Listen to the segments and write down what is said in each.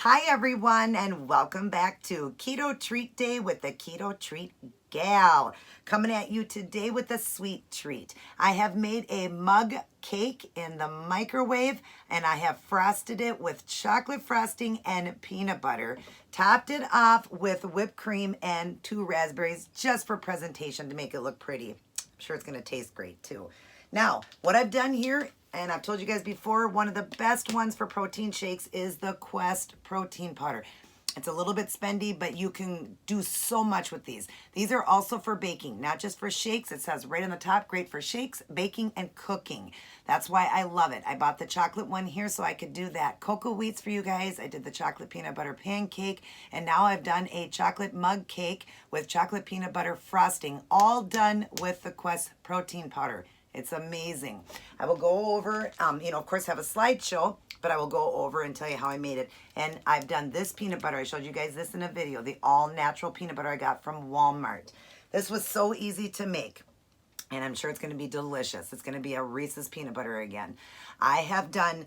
Hi everyone, and welcome back to Keto Treat Day with the Keto Treat Gal. Coming at you today with a sweet treat. I have made a mug cake in the microwave and I have frosted it with chocolate frosting and peanut butter. Topped it off with whipped cream and 2 raspberries just for presentation to make it look pretty. I'm sure it's going to taste great too. Now, what I've done here, and I've told you guys before, one of the best ones for protein shakes is the Quest protein powder. It's a little bit spendy, but you can do so much with these. These are also for baking, not just for shakes. It says right on the top, great for shakes, baking, and cooking. That's why I love it. I bought the chocolate one here so I could do that cocoa wheats for you guys. I did the chocolate peanut butter pancake, and now I've done a chocolate mug cake with chocolate peanut butter frosting, all done with the Quest protein powder. It's amazing. I will go over, of course have a slideshow, but I will go over and tell you how I made it. And I've done this peanut butter. I showed you guys this in a video, the all natural peanut butter I got from Walmart. This was so easy to make, and I'm sure it's going to be delicious. It's going to be a Reese's peanut butter again. I have done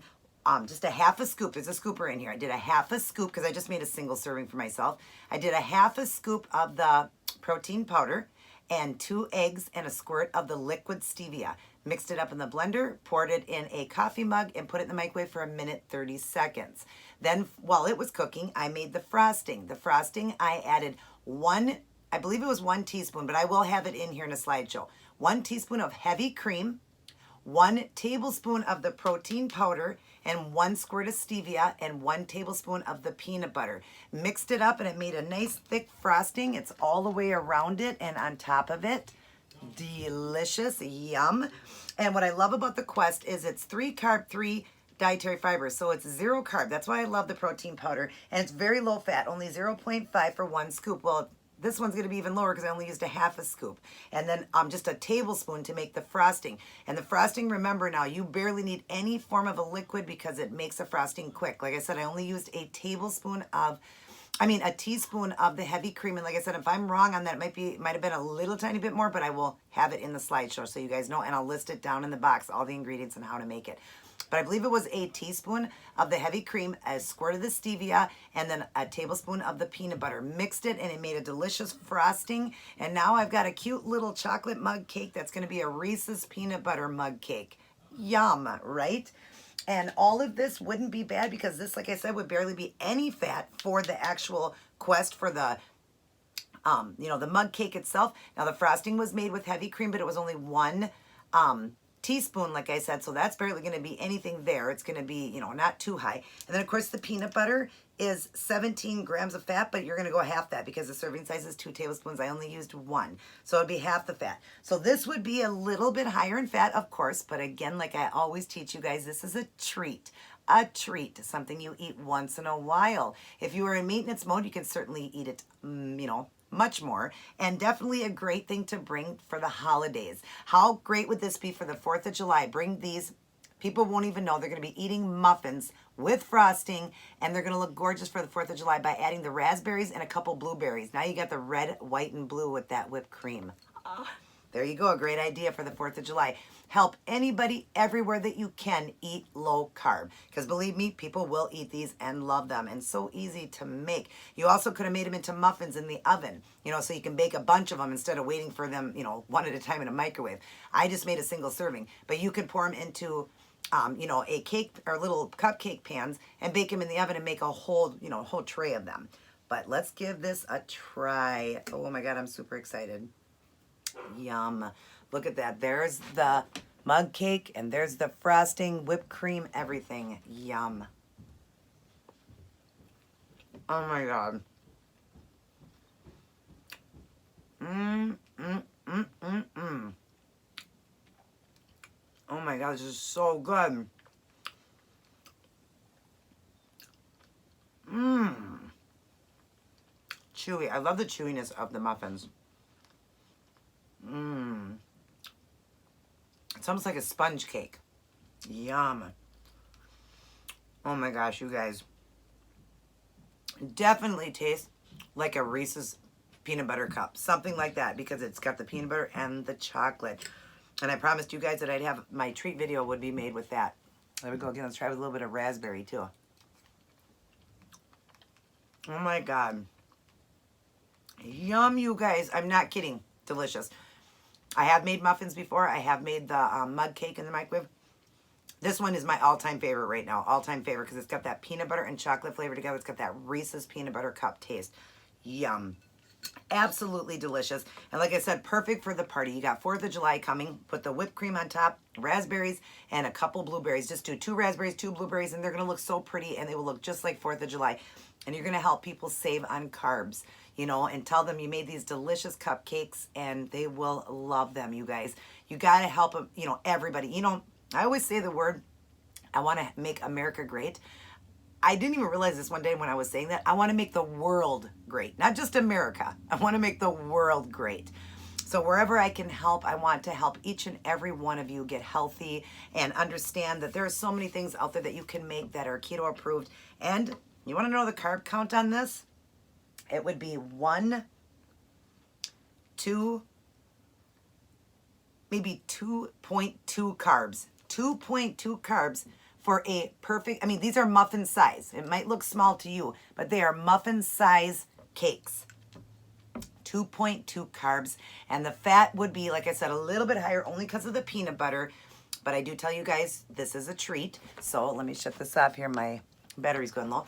just a half a scoop. There's a scooper in here. I did a half a scoop because I just made a single serving for myself. I did a half a scoop of the protein powder and 2 eggs and a squirt of the liquid stevia. Mixed it up in the blender, poured it in a coffee mug, and put it in the microwave for 1:30. Then, while it was cooking, I made the frosting. The frosting, I added I believe it was 1 teaspoon, but I will have it in here in a slideshow. 1 teaspoon of heavy cream, 1 tablespoon of the protein powder, and 1 squirt of stevia, and 1 tablespoon of the peanut butter. Mixed it up and it made a nice thick frosting. It's all the way around it and on top of it. Delicious, yum. And what I love about the Quest is it's 3 carb, 3 dietary fiber, so it's 0 carb. That's why I love the protein powder, and it's very low fat, only 0.5 for 1 scoop. Well, this one's going to be even lower because I only used a half a scoop. And then just a tablespoon to make the frosting. And the frosting, remember now, you barely need any form of a liquid because it makes a frosting quick. Like I said, I only used a teaspoon of the heavy cream. And like I said, if I'm wrong on that, it might have been a little tiny bit more, but I will have it in the slideshow so you guys know, and I'll list it down in the box, all the ingredients and how to make it. But I believe it was a teaspoon of the heavy cream, a squirt of the stevia, and then a tablespoon of the peanut butter. Mixed it, and it made a delicious frosting. And now I've got a cute little chocolate mug cake that's going to be a Reese's peanut butter mug cake. Yum, right? And all of this wouldn't be bad because this, like I said, would barely be any fat for the actual Quest for the the mug cake itself. Now the frosting was made with heavy cream, but it was only 1 teaspoon, like I said, so that's barely going to be anything there. It's going to be, not too high. And then, of course, the peanut butter is 17 grams of fat, but you're going to go half that because the serving size is 2 tablespoons. I only used 1, so it'd be half the fat. So this would be a little bit higher in fat, of course, but again, like I always teach you guys, this is a treat. A treat, something you eat once in a while. If you are in maintenance mode, you can certainly eat it, much more, and definitely a great thing to bring for the holidays. How great would this be for the 4th of July? Bring these. People won't even know. They're going to be eating muffins with frosting, and they're going to look gorgeous for the 4th of July by adding the raspberries and a couple blueberries. Now you got the red, white, and blue with that whipped cream. There you go, a great idea for the 4th of July. Help anybody everywhere that you can eat low carb. Because believe me, people will eat these and love them. And so easy to make. You also could have made them into muffins in the oven, so you can bake a bunch of them instead of waiting for them, one at a time in a microwave. I just made a single serving. But you could pour them into, a cake or little cupcake pans and bake them in the oven and make a whole tray of them. But let's give this a try. Oh my God, I'm super excited. Yum. Look at that. There's the mug cake and there's the frosting, whipped cream, everything. Yum. Oh my God. Oh my God, this is so good. Chewy. I love the chewiness of the muffins. It's almost like a sponge cake. Yum. Oh my gosh, you guys. Definitely tastes like a Reese's peanut butter cup. Something like that because it's got the peanut butter and the chocolate. And I promised you guys that I'd have my treat video would be made with that. There we go again. Let's try with a little bit of raspberry too. Oh my God. Yum, you guys. I'm not kidding. Delicious. I have made muffins before. I have made the mug cake in the microwave. This one is my all-time favorite right now. All-time favorite because it's got that peanut butter and chocolate flavor together. It's got that Reese's peanut butter cup taste. Yum. Absolutely delicious. And like I said, perfect for the party. You got 4th of July coming. Put the whipped cream on top, raspberries, and a couple blueberries. Just do 2 raspberries, 2 blueberries, and they're going to look so pretty, and they will look just like 4th of July. And you're going to help people save on carbs, you know, and tell them you made these delicious cupcakes, and they will love them, you guys. You got to help them, you know, everybody. You know, I always say the word, I want to make America great. I didn't even realize this one day when I was saying that. I want to make the world great, not just America. I want to make the world great. So wherever I can help, I want to help each and every one of you get healthy and understand that there are so many things out there that you can make that are keto approved. And you want to know the carb count on this? It would be 1, 2, maybe 2.2 carbs. 2.2 carbs for a perfect, I mean, these are muffin size. It might look small to you, but they are muffin size cakes. 2.2 carbs. And the fat would be, like I said, a little bit higher only because of the peanut butter. But I do tell you guys, this is a treat. So let me shut this off here. My battery's going low.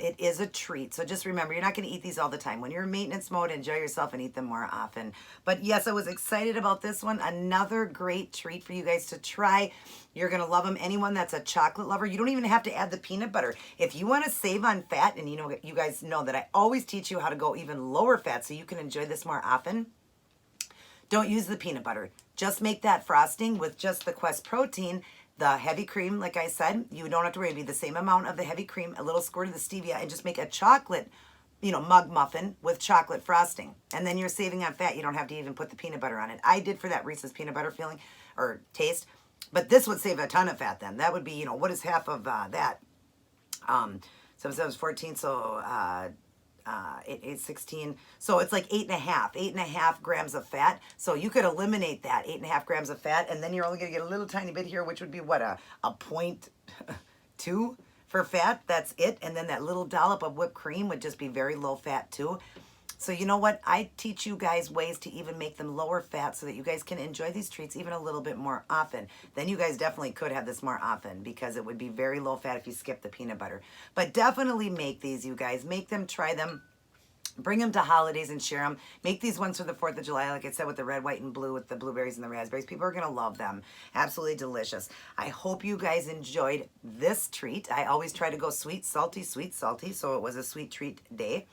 It is a treat. So just remember, you're not going to eat these all the time. When you're in maintenance mode, enjoy yourself and eat them more often. But yes, I was excited about this one. Another great treat for you guys to try. You're going to love them. Anyone that's a chocolate lover, you don't even have to add the peanut butter. If you want to save on fat, and you know, you guys know that I always teach you how to go even lower fat so you can enjoy this more often. Don't use the peanut butter. Just make that frosting with just the Quest protein. The heavy cream, like I said, you don't have to worry. It'll be the same amount of the heavy cream, a little squirt of the stevia, and just make a chocolate, you know, mug muffin with chocolate frosting. And then you're saving on fat. You don't have to even put the peanut butter on it. I did for that Reese's peanut butter feeling or taste. But this would save a ton of fat then. That would be, you know, what is half of that? 7 7 is 14, so 8 16. So it's like 8.5 grams of fat. So you could eliminate that 8.5 grams of fat, and then you're only going to get a little tiny bit here, which would be what, a 0.2 for fat. That's it. And then that little dollop of whipped cream would just be very low fat too. So you know what? I teach you guys ways to even make them lower fat so that you guys can enjoy these treats even a little bit more often. Then you guys definitely could have this more often because it would be very low fat if you skip the peanut butter. But definitely make these, you guys. Make them, try them. Bring them to holidays and share them. Make these ones for the 4th of July, like I said, with the red, white, and blue, with the blueberries and the raspberries. People are going to love them. Absolutely delicious. I hope you guys enjoyed this treat. I always try to go sweet, salty, so it was a sweet treat day.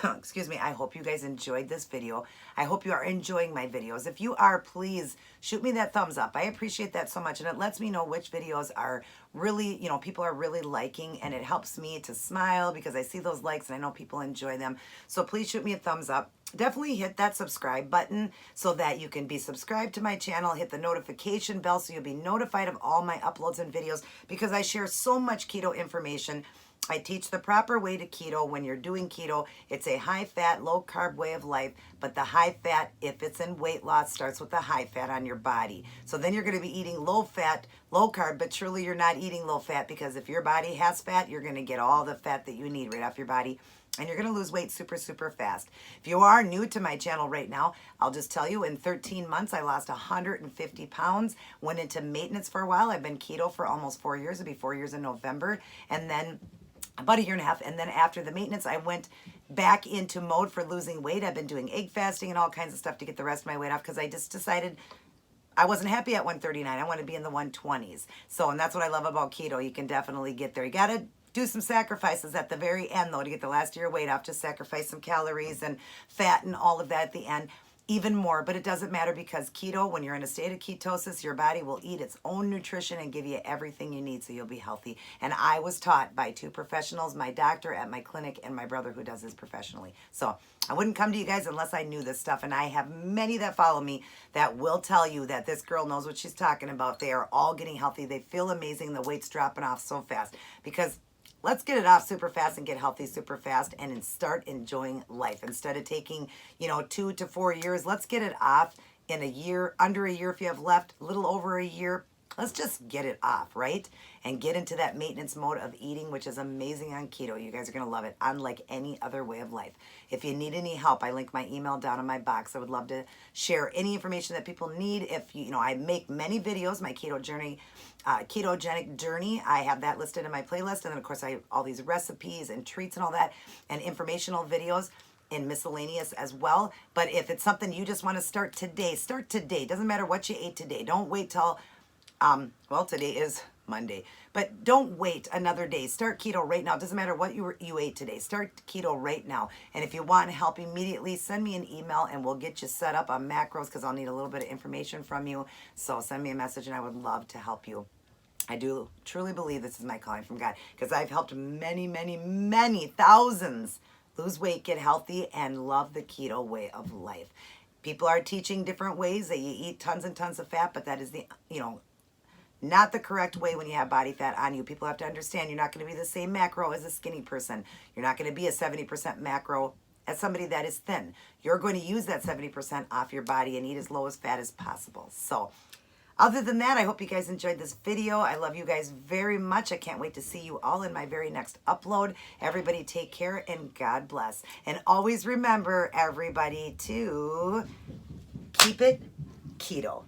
Excuse me. I hope you guys enjoyed this video. I hope you are enjoying my videos. If you are, please shoot me that thumbs up. I appreciate that so much, and it lets me know which videos are really, you know, people are really liking, and it helps me to smile because I see those likes and I know people enjoy them. So please shoot me a thumbs up. Definitely hit that subscribe button so that you can be subscribed to my channel. Hit the notification bell so you'll be notified of all my uploads and videos because I share so much keto information. I teach the proper way to keto. When you're doing keto, it's a high-fat, low-carb way of life, but the high-fat, if it's in weight loss, starts with the high-fat on your body. So then you're going to be eating low-fat, low-carb, but truly you're not eating low-fat because if your body has fat, you're going to get all the fat that you need right off your body, and you're going to lose weight super, super fast. If you are new to my channel right now, I'll just tell you, in 13 months, I lost 150 pounds, went into maintenance for a while. I've been keto for almost 4 years. It'll be 4 years in November, and then about 1.5 years, and then after the maintenance, I went back into mode for losing weight. I've been doing egg fasting and all kinds of stuff to get the rest of my weight off because I just decided I wasn't happy at 139. I want to be in the 120s. So, and that's what I love about keto. You can definitely get there. You got to do some sacrifices at the very end, though, to get the last of your weight off. Just sacrifice some calories and fat and all of that at the end. Even more, but it doesn't matter because keto, when you're in a state of ketosis, your body will eat its own nutrition and give you everything you need so you'll be healthy. And I was taught by 2 professionals, my doctor at my clinic and my brother who does this professionally. So I wouldn't come to you guys unless I knew this stuff. And I have many that follow me that will tell you that this girl knows what she's talking about. They are all getting healthy. They feel amazing. The weight's dropping off so fast because let's get it off super fast and get healthy super fast and start enjoying life. Instead of taking, 2 to 4 years, let's get it off in a year, under a year if you have left, a little over a year. let's just get it off, right? And get into that maintenance mode of eating, which is amazing on keto. You guys are going to love it, unlike any other way of life. If you need any help, I link my email down in my box. I would love to share any information that people need. If you, I make many videos, my keto journey, ketogenic journey. I have that listed in my playlist. And then, of course, I have all these recipes and treats and all that, and informational videos in miscellaneous as well. But if it's something you just want to start today, start today. Doesn't matter what you ate today. Don't wait till well, today is Monday, but don't wait another day. Start keto right now. Doesn't matter what you ate today. Start keto right now. And if you want help immediately, send me an email and we'll get you set up on macros, because I'll need a little bit of information from you. So send me a message and I would love to help you. I do truly believe this is my calling from God, because I've helped many, many, many thousands lose weight, get healthy, and love the keto way of life. People are teaching different ways that you eat tons and tons of fat, but that is the, not the correct way when you have body fat on you. People have to understand you're not going to be the same macro as a skinny person. You're not going to be a 70% macro as somebody that is thin. You're going to use that 70% off your body and eat as low as fat as possible. So other than that, I hope you guys enjoyed this video. I love you guys very much. I can't wait to see you all in my very next upload. Everybody take care and God bless. And always remember, everybody, to keep it keto.